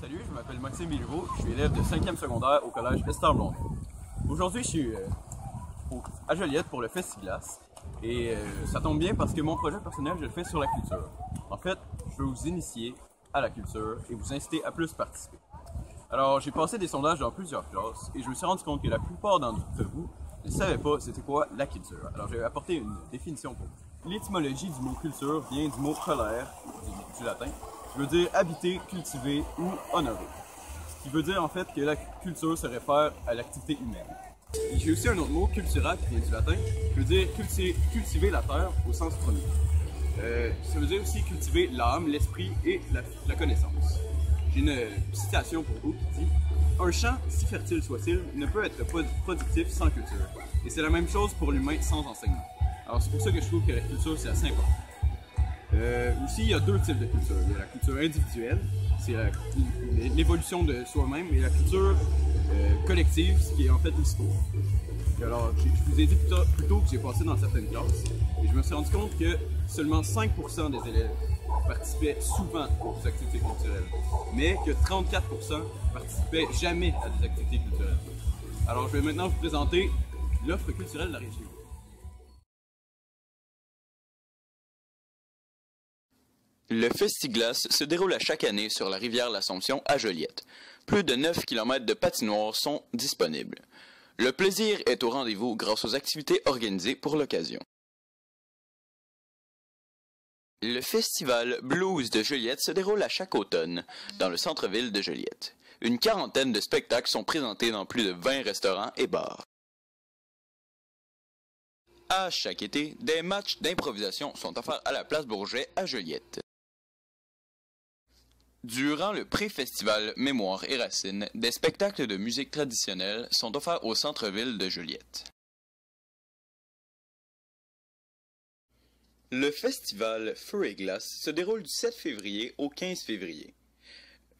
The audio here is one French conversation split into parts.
Salut, je m'appelle Maxime Béliveau, je suis élève de 5e secondaire au collège Esther Blondin. Aujourd'hui, je suis à Joliette pour le Festiglas et ça tombe bien parce que mon projet personnel, je le fais sur la culture. En fait, je veux vous initier à la culture et vous inciter à plus participer. Alors, j'ai passé des sondages dans plusieurs classes et je me suis rendu compte que la plupart d'entre vous ne savaient pas c'était quoi la culture. Alors, j'ai apporté une définition pour vous. L'étymologie du mot culture vient du mot colère, du latin, qui veut dire habiter, cultiver ou honorer. Ce qui veut dire en fait que la culture se réfère à l'activité humaine. J'ai aussi un autre mot, cultura, qui vient du latin, qui veut dire cultiver la terre au sens premier. Ça veut dire aussi cultiver l'âme, l'esprit et la connaissance. J'ai une citation pour vous qui dit « Un champ, si fertile soit-il, ne peut être productif sans culture. Et c'est la même chose pour l'humain sans enseignement. » Alors c'est pour ça que je trouve que la culture c'est assez important. Aussi, il y a deux types de culture. Il y a la culture individuelle, c'est l'évolution de soi-même, et la culture collective, ce qui est en fait l'histoire. Alors, je vous ai dit plus tôt que j'ai passé dans certaines classes, et je me suis rendu compte que seulement 5% des élèves participaient souvent aux activités culturelles, mais que 34% participaient jamais à des activités culturelles. Alors, je vais maintenant vous présenter l'offre culturelle de la région. Le Festiglas se déroule à chaque année sur la rivière l'Assomption à Joliette. Plus de 9 km de patinoires sont disponibles. Le plaisir est au rendez-vous grâce aux activités organisées pour l'occasion. Le festival Blues de Joliette se déroule à chaque automne dans le centre-ville de Joliette. Une quarantaine de spectacles sont présentés dans plus de 20 restaurants et bars. À chaque été, des matchs d'improvisation sont offerts à la place Bourget à Joliette. Durant le pré-festival Mémoire et Racines, des spectacles de musique traditionnelle sont offerts au centre-ville de Joliette. Le festival Feu et Glace se déroule du 7 février au 15 février.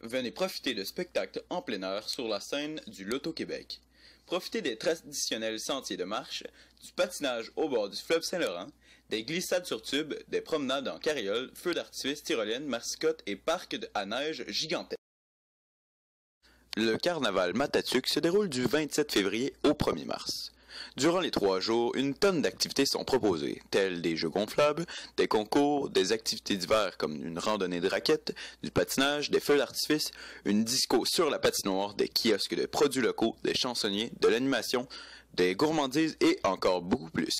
Venez profiter de spectacles en plein air sur la scène du Loto-Québec. Profitez des traditionnels sentiers de marche, du patinage au bord du fleuve Saint-Laurent, des glissades sur tube, des promenades en carriole, feux d'artifice, tyroliennes, mascottes et parcs à neige gigantesques. Le carnaval Matatuc se déroule du 27 février au 1er mars. Durant les 3 jours, une tonne d'activités sont proposées, telles des jeux gonflables, des concours, des activités d'hiver comme une randonnée de raquettes, du patinage, des feux d'artifice, une disco sur la patinoire, des kiosques de produits locaux, des chansonniers, de l'animation, des gourmandises et encore beaucoup plus.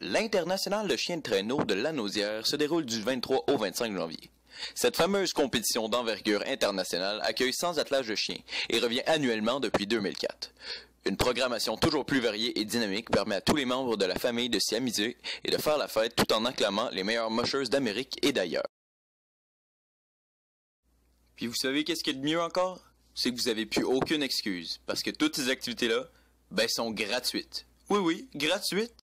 L'International de chien de traîneau de Lanaudière se déroule du 23 au 25 janvier. Cette fameuse compétition d'envergure internationale accueille 100 attelages de chiens et revient annuellement depuis 2004. Une programmation toujours plus variée et dynamique permet à tous les membres de la famille de s'y amuser et de faire la fête tout en acclamant les meilleures mushers d'Amérique et d'ailleurs. Puis vous savez qu'est-ce qu'il y a de mieux encore? C'est que vous n'avez plus aucune excuse, parce que toutes ces activités-là, sont gratuites. Oui, gratuites.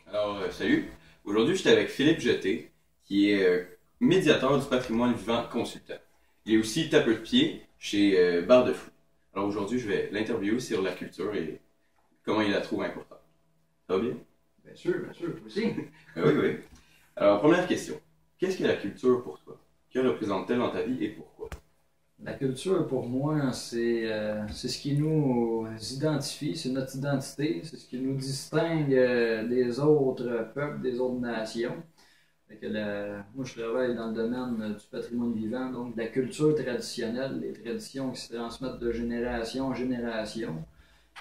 Alors, salut. Aujourd'hui, j'étais avec Philippe Jeté, qui est médiateur du patrimoine vivant consultant. Il est aussi tapeur de pied chez Barre de Fou. Alors aujourd'hui, je vais l'interviewer sur la culture et comment il la trouve importante. Ça va bien? Bien sûr, toi aussi. Oui. Alors, première question. Qu'est-ce que la culture pour toi? Que représente-t-elle dans ta vie et pourquoi? La culture, pour moi, c'est ce qui nous identifie, c'est notre identité, c'est ce qui nous distingue des autres peuples, des autres nations. Moi, je travaille dans le domaine du patrimoine vivant, donc de la culture traditionnelle, les traditions qui se transmettent de génération en génération.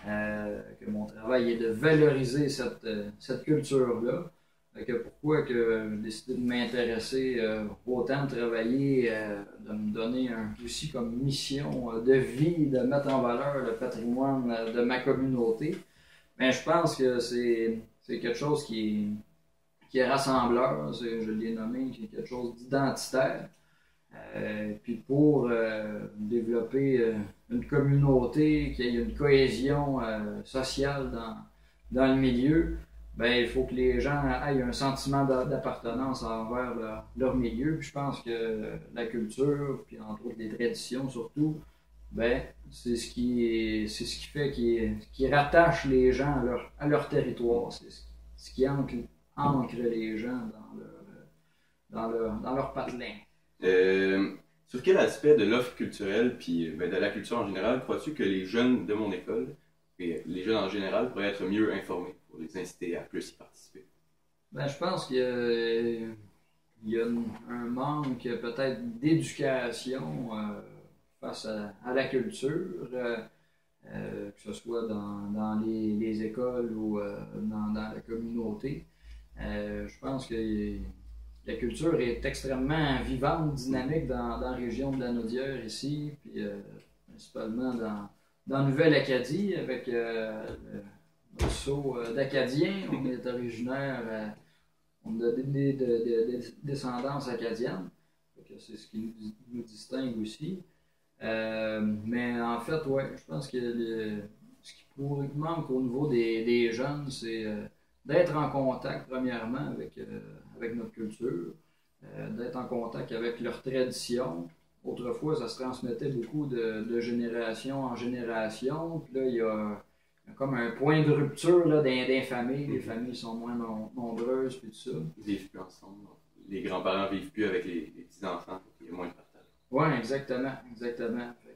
Que mon travail est de valoriser cette culture-là. Pourquoi que j'ai décidé de m'intéresser autant, de travailler, de me donner aussi comme mission de vie, de mettre en valeur le patrimoine de ma communauté. Mais je pense que c'est quelque chose qui est rassembleur, je l'ai nommé, qui est quelque chose d'identitaire. Puis pour développer une communauté, qu'il y ait une cohésion sociale dans le milieu, il faut que les gens aient un sentiment d'appartenance envers leur milieu. Puis je pense que la culture, puis entre autres les traditions surtout, c'est ce qui fait qui rattache les gens à leur territoire. ce qui ancre les gens dans leur patelin. Sur quel aspect de l'offre culturelle, puis de la culture en général, crois-tu que les jeunes de mon école, et les jeunes en général, pourraient être mieux informés pour les inciter à plus y participer? Ben, je pense qu'il y a un manque peut-être d'éducation face à la culture, que ce soit dans les écoles ou dans la communauté. Je pense que la culture est extrêmement vivante, dynamique dans la région de la Naudière ici, puis principalement dans Nouvelle-Acadie, avec le saut d'Acadiens. On est originaire, on a des descendances acadiennes, c'est ce qui nous distingue aussi. Mais en fait, ouais, je pense que ce qui manque au niveau des jeunes, c'est d'être en contact, premièrement, avec notre culture, d'être en contact avec leurs traditions. Autrefois, ça se transmettait beaucoup de génération en génération. Puis là, il y a comme un point de rupture là, dans les familles. Les familles sont moins nombreuses, puis tout ça. Ils vivent plus ensemble. Les grands-parents vivent plus avec les petits-enfants. Il y a moins de partage. Oui, exactement. Fait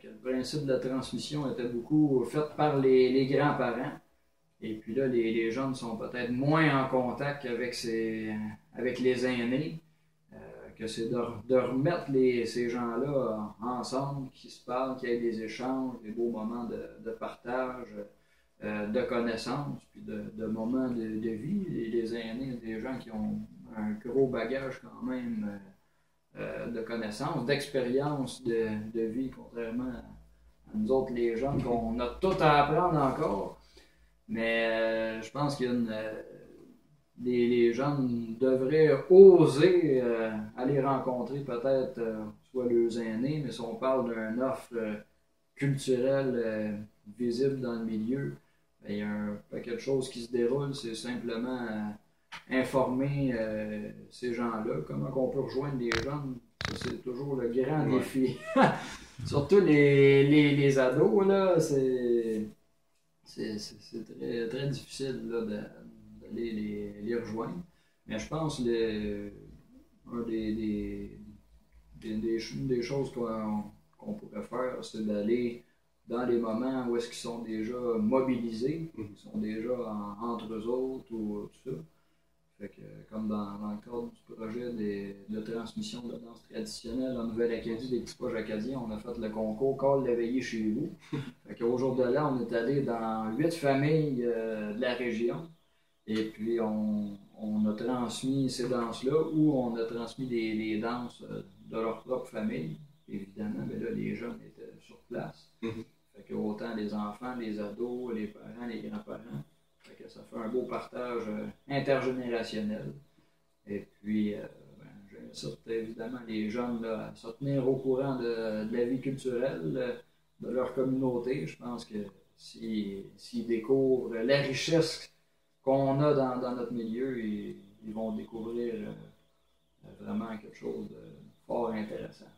que le principe de la transmission était beaucoup fait par les grands-parents. Et puis là, les jeunes sont peut-être moins en contact avec les aînés. Que c'est de remettre ces gens-là ensemble, qui se parlent, qu'il y ait des échanges, des beaux moments de partage, de connaissances, puis de moments de vie. Et les aînés, des gens qui ont un gros bagage quand même de connaissances, d'expérience de vie, contrairement à nous autres, les jeunes, qu'on a tout à apprendre encore. Mais je pense qu'il y a les jeunes devraient oser aller rencontrer peut-être soit leurs aînés, mais si on parle d'une offre culturelle visible dans le milieu, bien, il y a un paquet de choses qui se déroulent, c'est simplement informer ces gens-là. Comment on peut rejoindre les jeunes, ça, c'est toujours le grand défi. Surtout les ados, là, c'est très, très difficile là, d'aller les rejoindre. Mais je pense que une des choses qu'on pourrait faire, c'est d'aller dans les moments où est-ce qu'ils sont déjà mobilisés, ils sont déjà entre eux autres ou tout ça. Fait que, comme dans le cadre du projet de transmission de danse traditionnelle en Nouvelle-Acadie, des petits proches acadiens, on a fait le concours Call la veillée chez vous. Fait qu'au jour de là, on est allé dans 8 familles de la région. Et puis, on a transmis ces danses-là ou on a transmis les danses de leur propre famille. Évidemment, mais là, les jeunes étaient sur place. Fait que autant les enfants, les ados, les parents, les grands-parents. Fait que ça fait un beau partage intergénérationnel. Et puis, j'incite évidemment les jeunes là, à se tenir au courant de la vie culturelle de leur communauté. Je pense que s'ils découvrent la richesse qu'on a dans notre milieu, ils vont découvrir vraiment quelque chose de fort intéressant.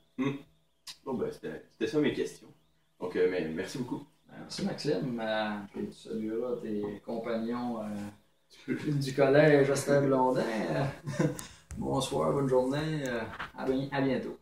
Bon, ben, c'était ça mes questions. Donc, merci beaucoup. Merci Maxime. Tu salueras tes compagnons du collège Esther Blondin. Bonsoir, bonne journée. À bientôt.